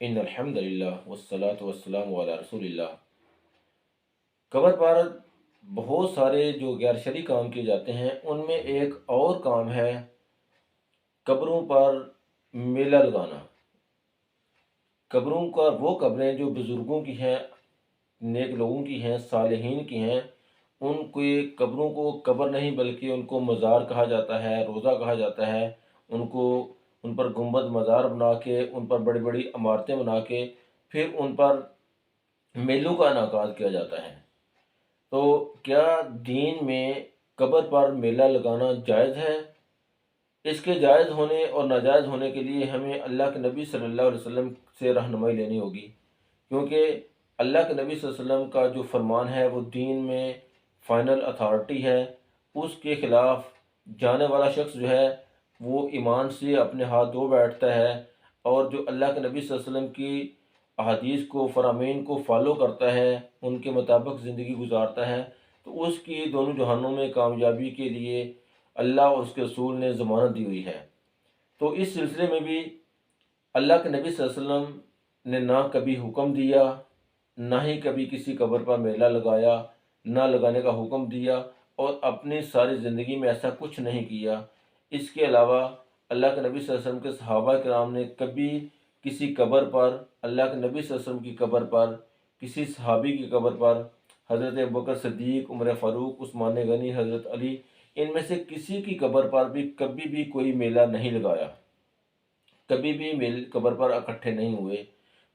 इन अल्हम्दुलिल्लाह वस्सलातु वस्सलामु अला रसूलिल्लाह। कब्र पर बहुत सारे जो गैर शरई काम किए जाते हैं, उनमें एक और काम है कब्रों पर मेला लगाना। कब्रों का वो कब्रें जो बुज़ुर्गों की हैं, नेक लोगों की हैं, सालिहीन की हैं, उनके कब्रों को कब्र नहीं बल्कि उनको मज़ार कहा जाता है, रोज़ा कहा जाता है। उनको उन पर गुंबद मज़ार बना के, उन पर बड़ी-बड़ी इमारतें बना के फिर उन पर मेलों का इनेकाद किया जाता है। तो क्या दीन में कब्र पर मेला लगाना जायज़ है? इसके जायज़ होने और नाजायज़ होने के लिए हमें अल्लाह के नबी सल्लल्लाहु अलैहि वसल्लम से रहनुमाई लेनी होगी, क्योंकि अल्लाह के नबी सल्लल्लाहु अलैहि वसल्लम का जो फरमान है वो दीन में फ़ाइनल अथॉरिटी है। उसके ख़िलाफ़ जाने वाला शख्स जो है वो ईमान से अपने हाथ धो बैठता है, और जो अल्लाह के नबी सल्लल्लाहु अलैहि वसल्लम की अहादीस को, फ़रामीन को फ़ॉलो करता है, उनके मुताबिक ज़िंदगी गुजारता है, तो उसकी दोनों जहानों में कामयाबी के लिए अल्लाह और उसके रसूल ने ज़मानत दी हुई है। तो इस सिलसिले में भी अल्लाह के नबी सल्लल्लाहु अलैहि वसल्लम ने ना कभी हुक्म दिया, ना ही कभी किसी कब्र पर मेला लगाया, ना लगाने का हुक्म दिया, और अपनी सारी ज़िंदगी में ऐसा कुछ नहीं किया। इसके अलावा अल्लाह के नबी सल्लल्लाहु अलैहि वसल्लम के सहाबा किराम ने कभी किसी कब्र पर, अल्लाह के नबी सल्लल्लाहु अलैहि वसल्लम की कब्र पर, किसी सहाबी की कब्र पर, हज़रत अबू बकर सिद्दीक़, उमर फ़ारूक, उस्मान गनी, हज़रत अली, इनमें से किसी की कब्र पर भी कभी भी कोई मेला नहीं लगाया, कभी भी मेल कब्र पर इकट्ठे नहीं हुए।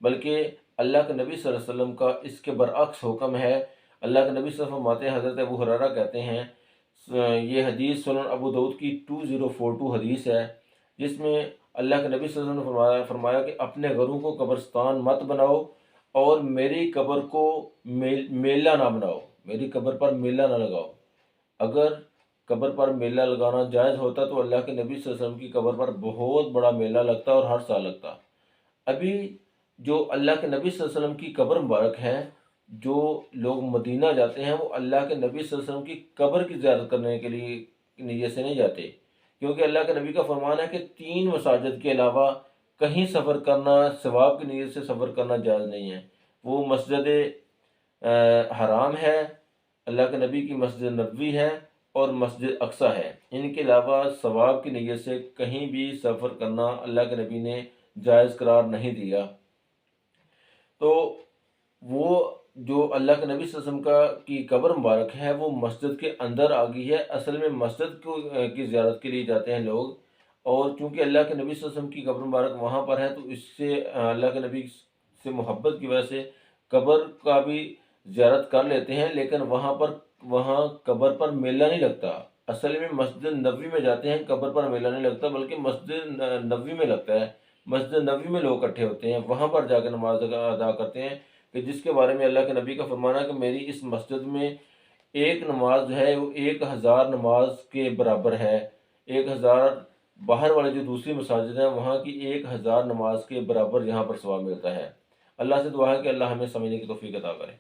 बल्कि अल्लाह के नबी सल्लल्लाहु अलैहि वसल्लम का इसके बरअक्स हुक्म है। अल्लाह के नबी सल्लल्लाहु अलैहि वसल्लम फरमाते हैं, हज़रत अबू हुरैरा कहते हैं, ये हदीस सुनन अबू दाऊद की 2042 हदीस है, जिसमें अल्लाह के नबी सल्लल्लाहु अलैहि वसल्लम ने फरमाया कि अपने घरों को कब्रस्तान मत बनाओ और मेरी कब्र को मेला ना बनाओ, मेरी कब्र पर मेला ना लगाओ। अगर कब्र पर मेला लगाना जायज़ होता तो अल्लाह के नबी सल्लल्लाहु अलैहि वसल्लम की कब्र पर बहुत बड़ा मेला लगता और हर साल लगता। अभी जो अल्लाह के नबी सल्लल्लाहु अलैहि वसल्लम की कब्र मुबारक है, जो लोग मदीना जाते हैं वो अल्लाह के नबी सल्लल्लाहु अलैहि वसल्लम की कब्र की ज़ियारत करने के लिए नीयत से नहीं जाते, क्योंकि अल्लाह के नबी का फरमान है कि 3 मसाजिद के अलावा कहीं सफ़र करना, सवाब की नीयत से सफ़र करना जायज़ नहीं है। वो मस्जिद हराम है, अल्लाह के नबी की मस्जिद नबवी है, और मस्जिद अक्सा है। इनके अलावा सवाब की नीयत से कहीं भी सफ़र करना अल्लाह के नबी ने जायज़ करार नहीं दिया। तो वो जो अल्लाह के नबी सल्लल्लाहु अलैहि वसल्लम का की कब्र मुबारक है वो मस्जिद के अंदर आ गई है। असल में मस्जिद को की ज़ियारत के लिए जाते हैं लोग, और चूँकि अल्लाह के नबी सल्लल्लाहु अलैहि वसल्लम की कब्र मुबारक वहाँ पर है, तो इससे अल्लाह के नबी से मोहब्बत की वजह से कब्र का भी ज़ियारत कर लेते हैं, लेकिन वहाँ कब्र पर मेला नहीं लगता। असल में मस्जिद नबवी में जाते हैं, कब्र पर मेला नहीं लगता, बल्कि मस्जिद नबवी में लगता है। मस्जिद नबवी में लोग इकट्ठे होते हैं, वहाँ पर जाकर नमाज अदा करते हैं, कि जिसके बारे में अल्लाह के नबी का फरमाना है कि मेरी इस मस्जिद में एक नमाज जो है वो 1000 नमाज के बराबर है। 1000 बाहर वाले जो दूसरी मसाजिद हैं वहाँ की 1000 नमाज के बराबर यहाँ पर सवाब मिलता है। अल्लाह से दुआ है कि अल्लाह हमें समझने की तौफीक अता करे।